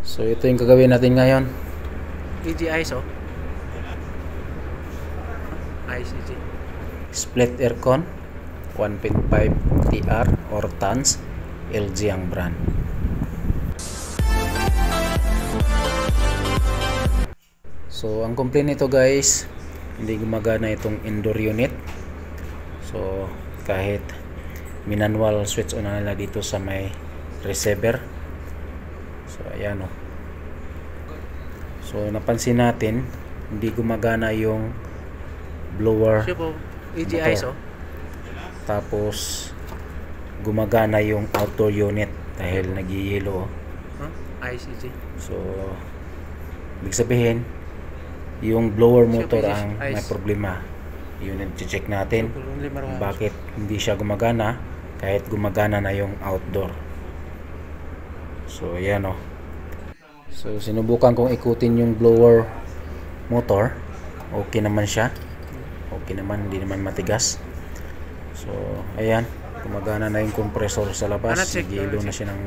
So ito yung gagawin natin ngayon. EG ISO. ICG. Split aircon 1.5 TR or tons, LG ang brand. So ang complaint nito guys, hindi gumagana itong indoor unit. So kahit manual switch on na nila dito sa may receiver. So ayan o. So napansin natin hindi gumagana yung blower EG motor. ISO. Tapos gumagana yung outdoor unit dahil nag-yellow. ICG. So ibig sabihin yung blower motor ang may problema. Yun ang check natin bakit hindi siya gumagana kahit gumagana na yung outdoor. So ayan o. So sinubukan kong ikutin yung blower motor. Okay naman siya. Okay naman, hindi naman matigas. So ayan, gumagana na yung compressor sa labas. Nag-yellow na siya ng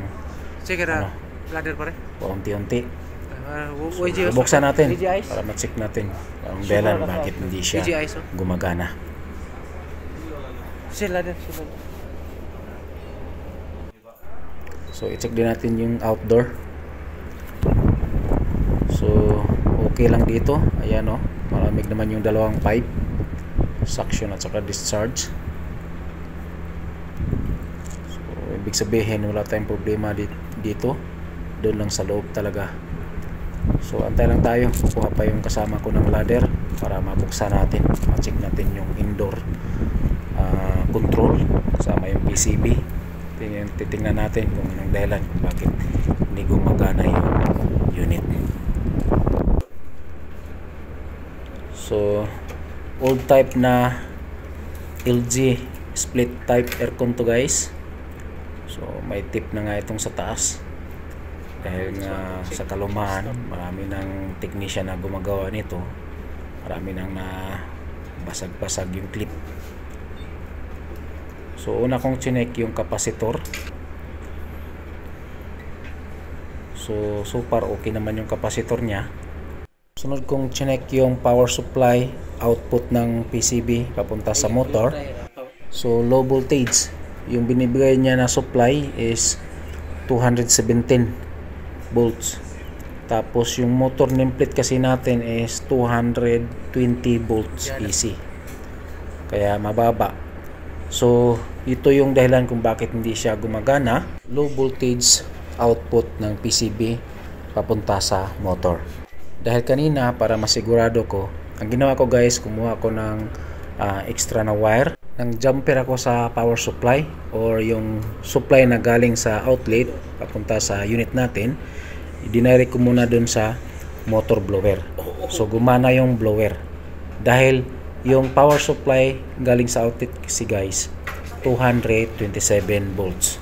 ladder pa rin. Paunti-unti. So, So, buksan natin para ma-check natin ang dahilan bakit hindi siya gumagana. So i-check din natin yung outdoor. So okay lang dito. Ayan o, malamig naman yung dalawang pipe, suction at saka discharge. So ibig sabihin wala tayong problema dito. Doon lang sa loob talaga. So antay lang tayo, kukuha pa yung kasama ko ng ladder para mabuksan natin, ma-check natin yung indoor control kasama yung PCB. Titingnan natin kung anong dahilan kung bakit hindi gumagana yung unit. So old type na LG split type aircon to guys. So may tip na nga itong sa taas dahil nga sa kalumaan marami ng technician na gumagawa nito, marami nang na basag-basag yung clip. So una kong chinek yung kapasitor. So far okay naman yung kapasitor niya. Sunod kong chinek yung power supply output ng PCB papunta sa motor. So low voltage, yung binibigay niya na supply is 217 volts. Tapos yung motor nameplate kasi natin is 220 volts AC. Kaya mababa. So ito yung dahilan kung bakit hindi siya gumagana. Low voltage output ng PCB papunta sa motor. Dahil kanina para masigurado ko, ang ginawa ko guys, kumuha ko ng extra na wire. Nang jumper ako sa power supply or yung supply na galing sa outlet papunta sa unit natin. Dinirect ko muna dun sa motor blower. So gumana yung blower dahil yung power supply galing sa outlet kasi guys 227 volts.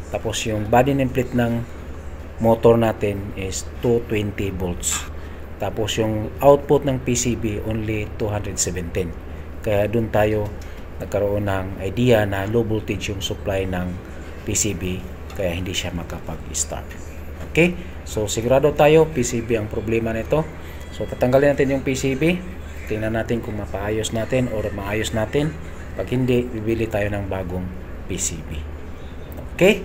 Tapos yung body nameplate ng motor natin is 220 volts. Tapos yung output ng PCB only 217. Kaya dun tayo nagkaroon ng idea na low voltage yung supply ng PCB kaya hindi siya makapag-start. Okay? So sigurado tayo PCB ang problema nito. So tatanggalin natin yung PCB. Tingnan natin kung mapaayos natin or maayos natin. Pag hindi, bibili tayo ng bagong PCB. Okay?